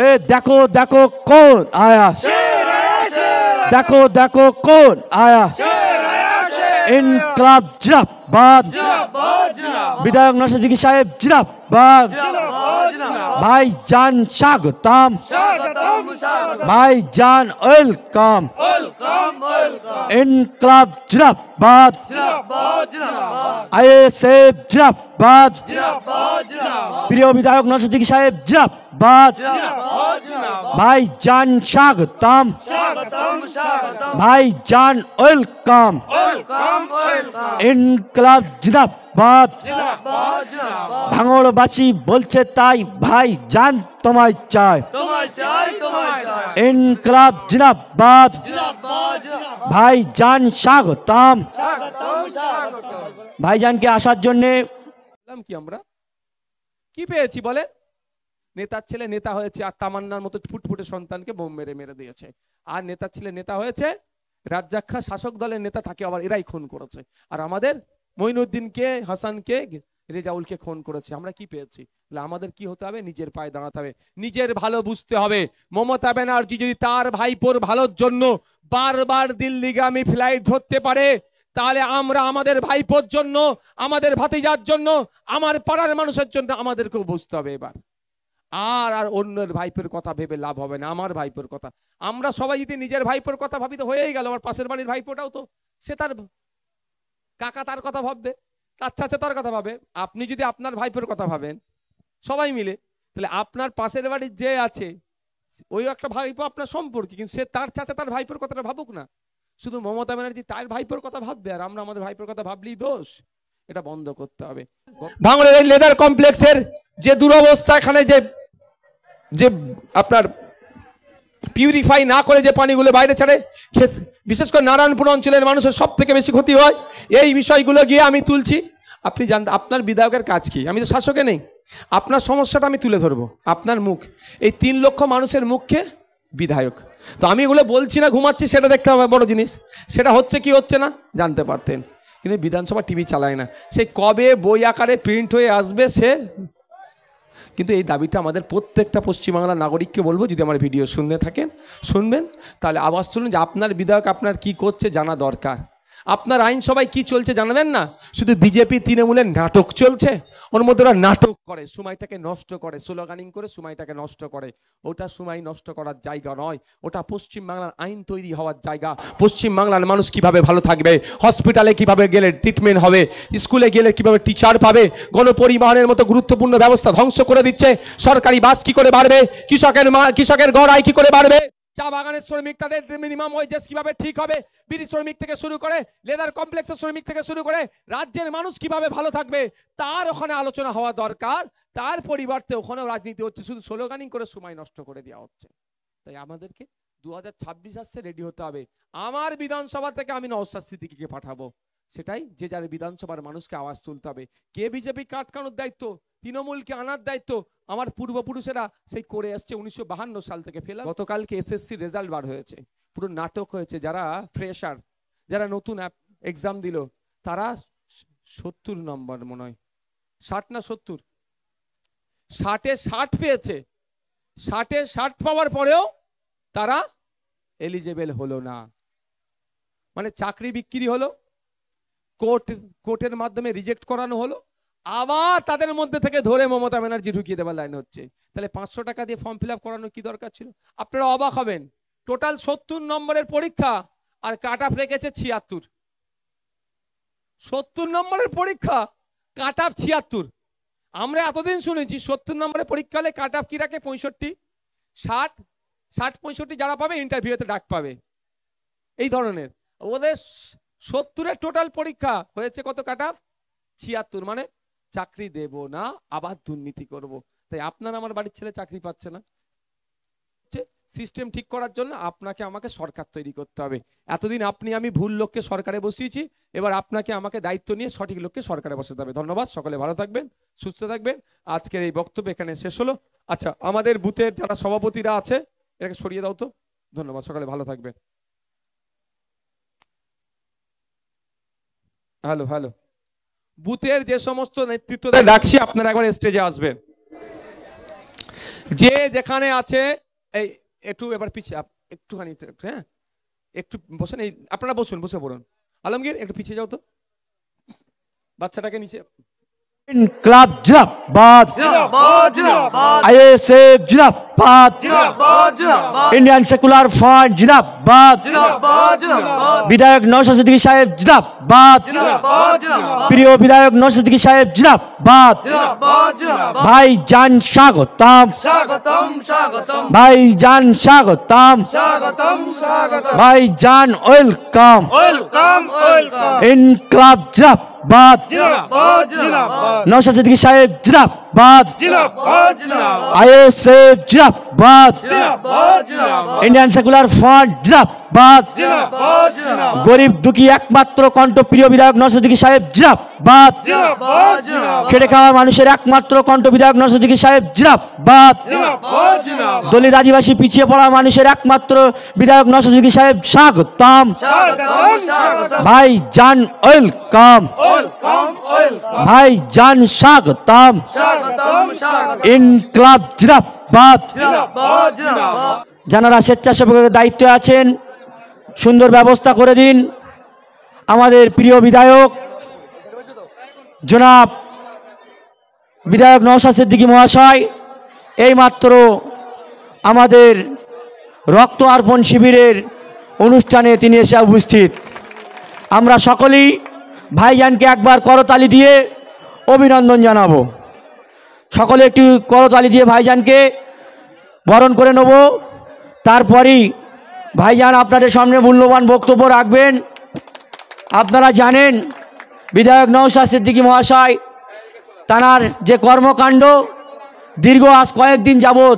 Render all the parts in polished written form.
এ দেখো দেখো কোন আয়া, দেখো দেখো কোন আয়া। ইনকলাব জিন্দাবাদ, বিধায়ক নওশাদ সিদ্দিকী সাহেব জিন্দাবাদ। ভাইজান স্বাগতম, ভাইজান ওয়েলকাম। ইনকলাব জিন্দাবাদ, আইএসএফ জিন্দাবাদ। প্রিয় বিধায়ক নওশাদ সিদ্দিকী সাহেব জিন্দাবাদ। ভাইজান স্বাগতম, ভাইজান ওয়েলকাম। ইনকলাব জিন্দাবাদ। ভাঙড়বাসী বলছে তাই, ভাইজান তোমায় চাই। ইনকলাব জিন্দাবাদ, ভাইজান স্বাগতম। ভাইজানকে আসার জন্য কি আমরা কি পেয়েছি বলে? নেতার ছেলে নেতা হয়েছে আর তামান্নার মতো ফুটফুটে সন্তানকে বোম মেরে মেরে দিয়েছে। আর নেতার ছেলে নেতা হয়েছে, রাজ্জাক খাঁ শাসক দলের নেতা, তাকে আবার এরাই খুন করেছে। আর আমাদের মঈনুদ্দিনকে, হাসানকে, রেজাউলকে খুন করেছে। আমরা কি পেয়েছি? আমাদের কি হতে হবে? নিজের পায়ে দাঁড়াতে হবে, নিজের ভালো বুঝতে হবে। মমতা ব্যানার্জি যদি তার ভাইপোর ভালোর জন্য বারবার দিল্লিগামী ফ্লাইট ধরতে পারে, তাহলে আমরা আমাদের ভাইপোর জন্য, আমাদের ভাতিজার জন্য, আমার পাড়ার মানুষের জন্য আমাদেরকেও বুঝতে হবে এবার। আর আর অন্যের ভাইপোর কথা ভেবে লাভ হবে না, আমার ভাইপোর কথা। আমরা সবাই যদি নিজের ভাইপোর কথা ভাবি তো হয়েই গেল। আমার পাশের বাড়ির ভাইপোটাও তো সে তার কাকা তার কথা ভাববে, তার চাচা তার কথা ভাবে। আপনি যদি আপনার ভাইপোর কথা ভাবেন সবাই মিলে, তাহলে আপনার পাশের বাড়ির যে আছে ওই একটা ভাইপো আপনার সম্পর্কে, কিন্তু সে তার চাচা তার ভাইপোর কথাটা ভাবুক না। শুধু মমতা ব্যানার্জি তার ভাইপোর কথা ভাববে আর আমরা আমাদের ভাইপোর কথা ভাবলেই দোষ। এটা বন্ধ করতে হবে। ভাঙড়ের এই লেদার কমপ্লেক্সের যে দুরবস্থা, এখানে যে আপনার পিউরিফাই না করে যে পানিগুলো বাইরে ছাড়ে, বিশেষ করে নারায়ণপুর অঞ্চলের মানুষের সব থেকে বেশি ক্ষতি হয়। এই বিষয়গুলো গিয়ে আমি তুলছি। আপনি জানতে, আপনার বিধায়কের কাজ কি? আমি তো শাসকে নেই, আপনার সমস্যাটা আমি তুলে ধরবো, আপনার মুখ, এই 3 লক্ষ মানুষের মুখকে বিধায়ক। তো আমি এগুলো বলছি না ঘুমাচ্ছি, সেটা দেখতে হবে বড় জিনিস। সেটা হচ্ছে কি হচ্ছে না জানতে পারতেন, কিন্তু বিধানসভা টিভি চালায় না। সে কবে বই আকারে প্রিন্ট হয়ে আসবে সে। কিন্তু এই দাবিটা আমাদের প্রত্যেকটা পশ্চিমবাংলার নাগরিককে বলবো, যদি আমার ভিডিও শুনতে থাকেন, শুনবেন, তাহলে আওয়াজ তুলুন যে আপনার বিধায়ক আপনার কি করছে জানা দরকার। আপনার আইনসভায় কি চলছে জানবেন না, শুধু বিজেপি তৃণমূলের নাটক চলছে, ওর মধ্যে ওরা নাটক করে, সময়টাকে নষ্ট করে, স্লোগানিং করে সময়টাকে নষ্ট করে। ওটা সময় নষ্ট করার জায়গা নয়, ওটা পশ্চিমবাংলার আইন তৈরি হওয়ার জায়গা। পশ্চিমবাংলার মানুষ কিভাবে ভালো থাকবে, হসপিটালে কিভাবে গেলে ট্রিটমেন্ট হবে, স্কুলে গেলে কিভাবে টিচার পাবে, গণপরিবহনের মতো গুরুত্বপূর্ণ ব্যবস্থা ধ্বংস করে দিচ্ছে। সরকারি বাস কি করে বাড়বে, কৃষকের গড় আয় কি করে বাড়বে, চা বাগানের শ্রমিক তাদের মিনিমাম ওয়েজেস কিভাবে ঠিক হবে, বিড়ি শ্রমিক থেকে শুরু করে লেদার কমপ্লেক্সের শ্রমিক থেকে শুরু করে রাজ্যের মানুষ কিভাবে ভালো থাকবে, তার ওখানে আলোচনা হওয়া দরকার। তার পরিবর্তে ওখানেও রাজনীতি হচ্ছে, শুধু স্লোগানিং করে সময় নষ্ট করে দেওয়া হচ্ছে। তাই আমাদেরকে 2026 আসছে, রেডি হতে হবে। আমার বিধানসভা থেকে আমি নওশাদ সিদ্দিকীকে পাঠাবো, সেটাই যে যার বিধানসভার মানুষকে আওয়াজ তুলতে হবে। কে বিজেপি আটকানোর দায়িত্ব, তৃণমূলকে আনার দায়িত্ব আমার পূর্বপুরুষেরা সেই করে আসছে 1952 সাল থেকে। ফেলা গতকালকে এসএসসি রেজাল্ট বার হয়েছে, পুরো নাটক হয়েছে। যারা ফ্রেশার, যারা নতুন এক্সাম দিল, তারা 70 নম্বর মনে হয়, 60 না 70, 60-এ 60 পেয়েছে। 60-এ 60 পাওয়ার পরেও তারা এলিজেবল হলো না, মানে চাকরি বিক্রি হলো, কোর্টের মাধ্যমে রিজেক্ট করানো হলো, আবার তাদের মধ্যে থেকে ধরে মমতা ব্যানার্জি ঢুকিয়ে দেওয়ার লাইন হচ্ছে। তাহলে 500 টাকা দিয়ে ফর্ম ফিল আপ করানোর কি দরকার ছিল? আপনারা অবাক হবেন, টোটাল 70 নম্বরের পরীক্ষা আর কাট অফ রেখেছে 76। 70 নম্বরের পরীক্ষা, কাট অফ 76। আমরা এতদিন শুনেছি 70 নম্বরের পরীক্ষা হলে কাট অফ কি রাখে 65, 60, 65 যারা পাবে ইন্টারভিউতে ডাক পাবে, এই ধরনের। ওদের 70-এর টোটাল পরীক্ষা হয়েছে কত, কাট অফ 76, মানে চাকরি দেব না, আবার দুর্নীতি করব। তাই আপনার আমার বাড়ির ছেলে চাকরি পাচ্ছে না, সিস্টেম ঠিক করার জন্য আপনাকে আমাকে সরকার তৈরি করতে হবে। এতদিন আপনি আমি ভুল লোককে সরকারে বসিয়েছি, এবার আপনাকে আমাকে দায়িত্ব নিয়ে সঠিক লোককে সরকারে বসাতে হবে। ধন্যবাদ, সকলে ভালো থাকবেন, সুস্থ থাকবেন। আজকের এই বক্তব্য এখানে শেষ হলো। আচ্ছা, আমাদের বুথের যারা সভাপতিরা আছে এটাকে সরিয়ে দাও তো। ধন্যবাদ, সকলে ভালো থাকবেন। হ্যালো হ্যালো, বুথের যে সমস্ত নেতৃত্বদের ডাকছি আপনারা একবার স্টেজে আসবেন। যে যেখানে আছে এই একটু এবার পিছিয়ে একটুখানি, হ্যাঁ একটু বসেন, এই আপনারা বসুন, বসে পড়ুন। আলমগীর একটু পিছিয়ে যাও তো, বাচ্চাটাকে নিচে। ইনকলাব জিন্দাবাদ, আইএসএফ জিন্দাবাদ, ইন্ডিয়ান সেকুলার ফ্রন্ট জিন্দাবাদ, বিধায়ক নওশাদ সিদ্দিকী সাহেব জিন্দাবাদ, প্রিয় বিধায়ক নওশাদ সিদ্দিকী সাহেব জিন্দাবাদ। ভাই জান স্বাগতম, ভাই জান স্বাগতম, ভাই জান ওয়েলকাম, ইনকলাব জিন্দাবাদ, নওশাদ সিদ্দিকী সাহেব জিন্দাবাদ, আইএসএফ জিন্দাবাদ, ইন্ডিয়ান সেকুলার ফ্রন্ট জিন্দাবাদ, গরিব দুঃখী একমাত্র কণ্ঠ প্রিয় বিধায়ক নওশাদ সিদ্দিকী সাহেব জিন্দাবাদ, খেটে খাওয়া মানুষের একমাত্র কণ্ঠ বিধায়ক নওশাদ সিদ্দিকী সাহেব জিন্দাবাদ, দলিত আদিবাসী পিছিয়ে পড়া মানুষের একমাত্র বিধায়ক নওশাদ সিদ্দিকী সাহেব স্বাগতম, ভাই জান ওয়েলকাম, ভাই জান স্বাগতম, ইনকলাব জিন্দাবাদ। যারা স্বেচ্ছাসেবকের দায়িত্বে আছেন সুন্দর ব্যবস্থা করে দিন। আমাদের প্রিয় বিধায়ক জনাব বিধায়ক নওশাদ সিদ্দিকী মহাশয় এইমাত্র আমাদের রক্ত অর্পণ শিবিরের অনুষ্ঠানে তিনি এসে উপস্থিত। আমরা সকলেই ভাইজানকে একবার করতালি দিয়ে অভিনন্দন জানাবো। সকলে একটু করতালি দিয়ে ভাইজানকে বরণ করে নেব। তারপরই ভাইজান আপনাদের সামনে মূল্যবান বক্তব্য রাখবেন। আপনারা জানেন বিধায়ক নওশাদ সিদ্দিকী মহাশয় তানার যে কর্মকাণ্ড দীর্ঘ আজ কয়েকদিন যাবৎ,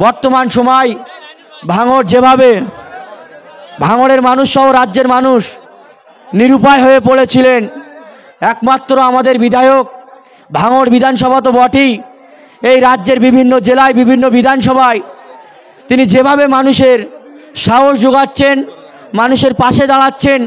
বর্তমান সময় ভাঙড় যেভাবে ভাঙড়ের মানুষ সহ রাজ্যের মানুষ নিরুপায় হয়ে পড়েছিলেন, একমাত্র আমাদের বিধায়ক ভাঙড় বিধানসভা তো বটেই, এই রাজ্যের বিভিন্ন জেলায় বিভিন্ন বিধানসভায় তিনি যেভাবে মানুষের সাহস যোগাচ্ছেন, মানুষের পাশে দাঁড়াচ্ছেন,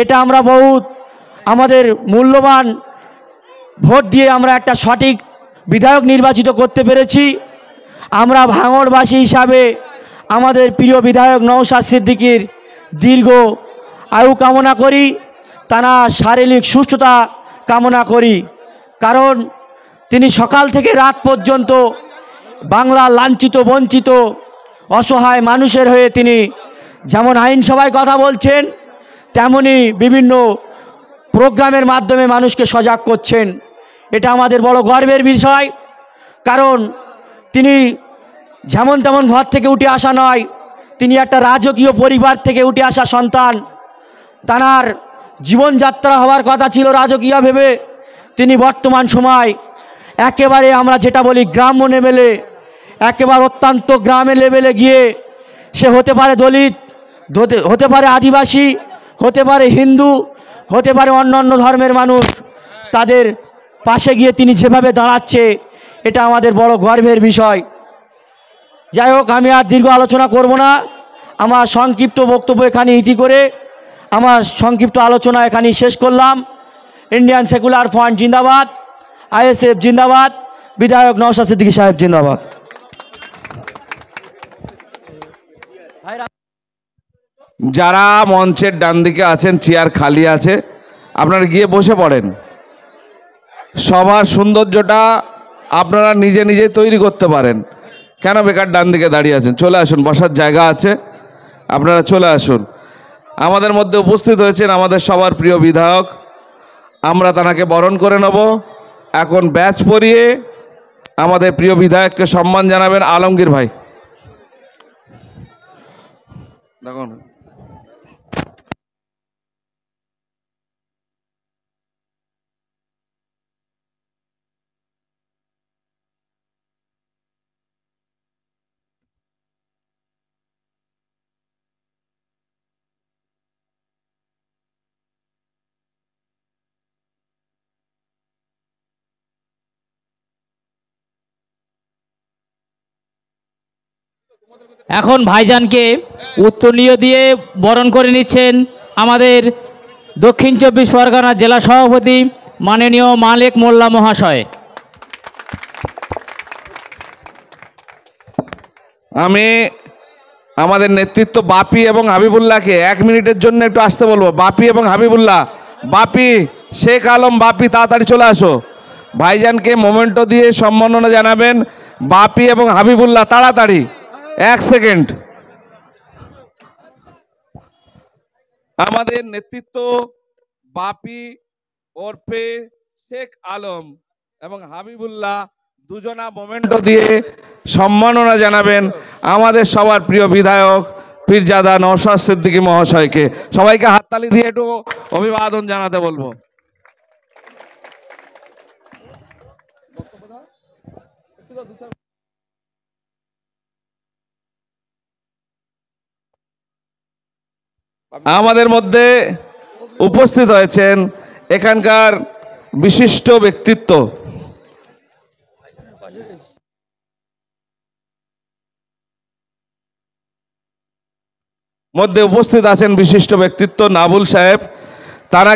এটা আমরা বহুত আমাদের মূল্যবান ভোট দিয়ে আমরা একটা সঠিক বিধায়ক নির্বাচিত করতে পেরেছি। আমরা ভাঙড়বাসী হিসাবে আমাদের প্রিয় বিধায়ক নওশাদ সিদ্দিকীর দীর্ঘ আয়ু কামনা করি, তারা শারীরিক সুস্থতা কামনা করি। কারণ তিনি সকাল থেকে রাত পর্যন্ত বাংলা লাঞ্ছিত বঞ্চিত অসহায় মানুষের হয়ে তিনি যেমন আইনসভায় কথা বলছেন, তেমনি বিভিন্ন প্রোগ্রামের মাধ্যমে মানুষকে সজাগ করছেন। এটা আমাদের বড় গর্বের বিষয়। কারণ তিনি যেমন তেমন ঘর থেকে উঠে আসা নয়, তিনি একটা রাজকীয় পরিবার থেকে উঠে আসা সন্তান। তার জীবনযাত্রা হওয়ার কথা ছিল রাজকীয় ভেবে, তিনি বর্তমান সময় একেবারে আমরা যেটা বলি গ্রাম্য লেভেলে, একেবারে অত্যন্ত গ্রামের লেভেলে গিয়ে সে হতে পারে দলিত, হতে পারে আদিবাসী, হতে পারে হিন্দু, হতে পারে অন্য অন্য ধর্মের মানুষ, তাদের পাশে গিয়ে তিনি যেভাবে দাঁড়াচ্ছে এটা আমাদের বড় গর্বের বিষয়। যাই হোক, আমি আর দীর্ঘ আলোচনা করব না। আমার সংক্ষিপ্ত বক্তব্য এখানে ইতি করে আমার সংক্ষিপ্ত আলোচনা এখানেই শেষ করলাম। ইন্ডিয়ান সেকুলার ফ্রন্ট জিন্দাবাদ, আইএসএফ জিন্দাবাদ, বিধায়ক নওশাদ সিদ্দিকী সাহেব জিন্দাবাদ। যারা মঞ্চের ডান দিকে আছেন, চেয়ার খালি আছে, আপনারা গিয়ে বসে পড়েন। সবার সৌন্দর্যটা আপনারা নিজে নিজে তৈরি করতে পারেন। কেন বেকার ডান দিকে দাঁড়িয়ে আছেন? চলে আসুন, বসার জায়গা আছে, আপনারা চলে আসুন। আমাদের মধ্যে উপস্থিত হয়েছেন আমাদের সবার প্রিয় বিধায়ক, আমরা তাকে বরণ করে নেব। এখন ব্যাচ পরিয়ে আমাদের প্রিয় বিধায়ককে সম্মান জানাবেন আলমগীর ভাই। দেখুন, এখন ভাইজানকে উত্তরীয় দিয়ে বরণ করে নিচ্ছেন আমাদের দক্ষিণ 24 পরগনা জেলা সভাপতি মাননীয় মালেক মোল্লা মহাশয়। আমি আমাদের নেতৃত্ব বাপি এবং হাবিবুল্লাহকে 1 মিনিটের জন্য একটু আসতে বলবো। বাপি এবং হাবিবুল্লাহ, বাপি, শেখ আলম, বাপি তাড়াতাড়ি চলে আসো। ভাইজানকে মোমেন্টো দিয়ে সম্মাননা জানাবেন। বাপি এবং হাবিবুল্লাহ তাড়াতাড়ি 1 সেকেন্ড। আমাদের নেতৃত্ব বাপি ওরফে শেখ আলম এবং হাবিবুল্লাহ দুজনা মোমেন্টো দিয়ে সম্মাননা জানাবেন আমাদের সবার প্রিয় বিধায়ক পীরজাদা নওশাদ সিদ্দিকী মহাশয়কে। সবাইকে হাততালি দিয়ে একটু অভিবাদন জানাতে বলবো। আমাদের মধ্যে উপস্থিত হয়েছেন এখানকার বিশিষ্ট ব্যক্তিত্ব, মধ্যে উপস্থিত আছেন বিশিষ্ট ব্যক্তিত্ব নাবুল সাহেব। তারা